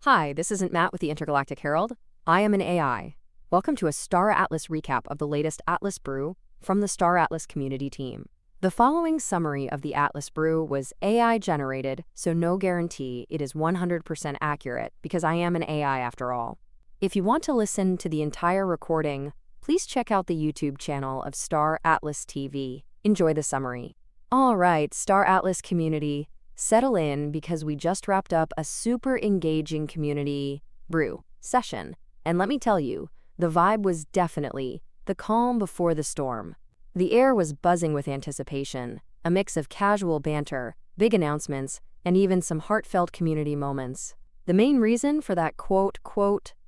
Hi, this isn't Matt with the Intergalactic Herald. I am an AI. Welcome to a Star Atlas recap of the latest Atlas Brew from the Star Atlas community team. The following summary of the Atlas Brew was AI generated, so no guarantee it is 100% accurate because I am an AI after all. If you want to listen to the entire recording, please check out the YouTube channel of Star Atlas TV. Enjoy the summary. All right, Star Atlas community, settle in because we just wrapped up a super engaging community brew session. And let me tell you, the vibe was definitely the calm before the storm. The air was buzzing with anticipation, a mix of casual banter, big announcements, and even some heartfelt community moments. The main reason for that quote,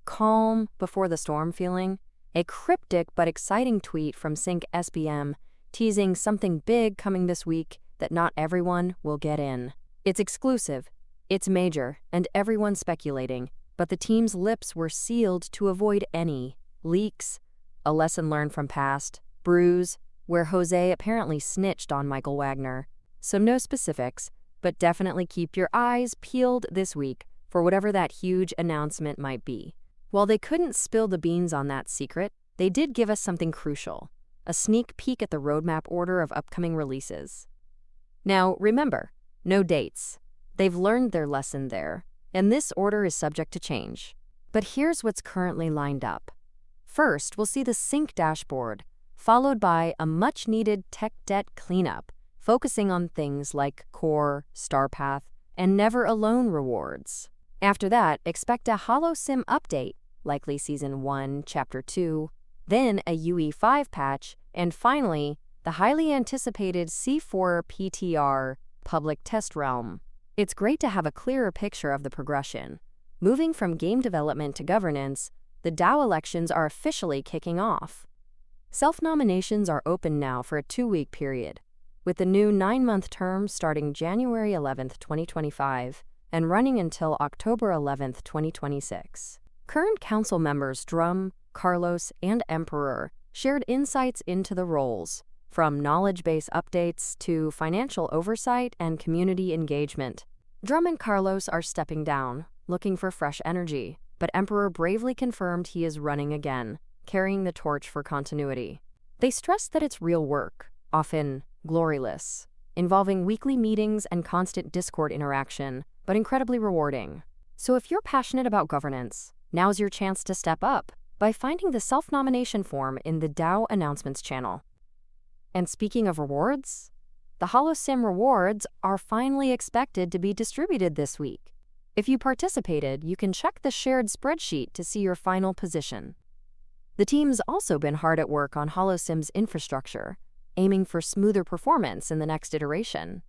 calm before the storm feeling? A cryptic but exciting tweet from Sync SBM teasing something big coming this week that not everyone will get in. It's exclusive, it's major, and everyone's speculating, but the team's lips were sealed to avoid any leaks. A lesson learned from past brews, where Jose apparently snitched on Michael Wagner. So no specifics, but definitely keep your eyes peeled this week for whatever that huge announcement might be. While they couldn't spill the beans on that secret, they did give us something crucial, a sneak peek at the roadmap order of upcoming releases. Now, remember, no dates. They've learned their lesson there, and this order is subject to change. But here's what's currently lined up. First, we'll see the Sync dashboard, followed by a much-needed tech debt cleanup, focusing on things like Core, StarPath, and Never Alone rewards. After that, expect a HoloSim update, likely Season 1, Chapter 2, then a UE5 patch, and finally, the highly anticipated C4 PTR public test realm. It's great to have a clearer picture of the progression. Moving from game development to governance, the DAO elections are officially kicking off. Self-nominations are open now for a 2-week period, with the new 9-month term starting January 11th, 2025, and running until October 11th, 2026. Current council members Drum, Carlos, and Emperor shared insights into the roles, from knowledge base updates to financial oversight and community engagement. Drum and Carlos are stepping down, looking for fresh energy, but Emperor bravely confirmed he is running again, carrying the torch for continuity. They stressed that it's real work, often gloryless, involving weekly meetings and constant Discord interaction, but incredibly rewarding. So if you're passionate about governance, now's your chance to step up by finding the self-nomination form in the DAO announcements channel. And speaking of rewards, the HoloSim rewards are finally expected to be distributed this week. If you participated, you can check the shared spreadsheet to see your final position. The team's also been hard at work on HoloSim's infrastructure, aiming for smoother performance in the next iteration.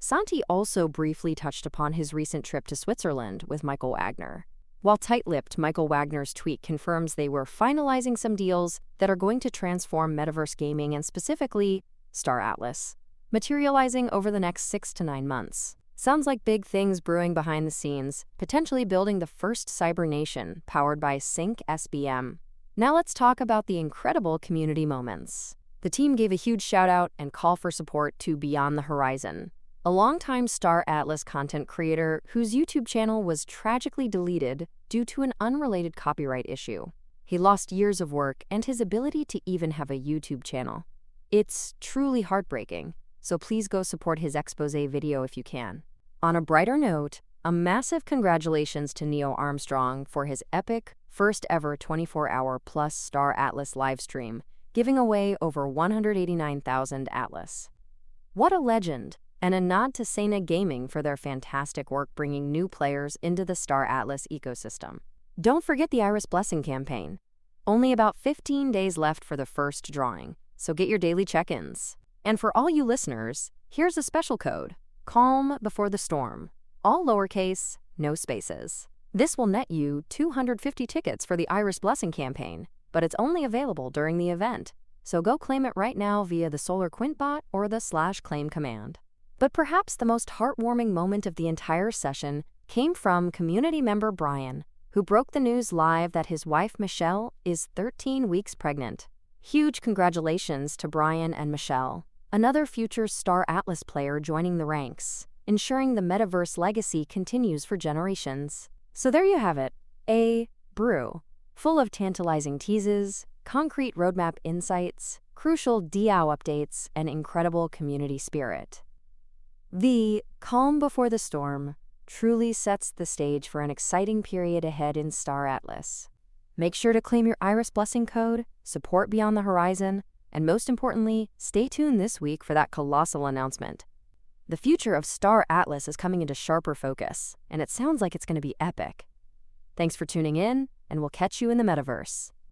Santi also briefly touched upon his recent trip to Switzerland with Michael Wagner. While tight-lipped, Michael Wagner's tweet confirms they were finalizing some deals that are going to transform metaverse gaming and specifically Star Atlas, materializing over the next 6 to 9 months. Sounds like big things brewing behind the scenes, potentially building the first cyber nation powered by Sync SBM. Now let's talk about the incredible community moments. The team gave a huge shout-out and call for support to Beyond the Horizon, a longtime Star Atlas content creator whose YouTube channel was tragically deleted due to an unrelated copyright issue. He lost years of work and his ability to even have a YouTube channel. It's truly heartbreaking, so please go support his expose video if you can. On a brighter note, a massive congratulations to Neil Armstrong for his epic, first-ever 24-hour plus Star Atlas livestream, giving away over 189,000 Atlas. What a legend! And a nod to Sena Gaming for their fantastic work bringing new players into the Star Atlas ecosystem. Don't forget the Iris Blessing campaign. Only about 15 days left for the first drawing, so get your daily check-ins. And for all you listeners, here's a special code, CALM before the storm. All lowercase, no spaces. This will net you 250 tickets for the Iris Blessing campaign, but it's only available during the event. So go claim it right now via the Solar Quint bot or the /claim command. But perhaps the most heartwarming moment of the entire session came from community member Brian, who broke the news live that his wife Michelle is 13 weeks pregnant. Huge congratulations to Brian and Michelle, another future Star Atlas player joining the ranks, ensuring the metaverse legacy continues for generations. So there you have it, a brew, full of tantalizing teases, concrete roadmap insights, crucial DAO updates, and incredible community spirit. The calm before the storm truly sets the stage for an exciting period ahead in Star Atlas. Make sure to claim your Iris Blessing code, support Beyond the Horizon, and most importantly, stay tuned this week for that colossal announcement. The future of Star Atlas is coming into sharper focus, and it sounds like it's going to be epic. Thanks for tuning in, and we'll catch you in the metaverse.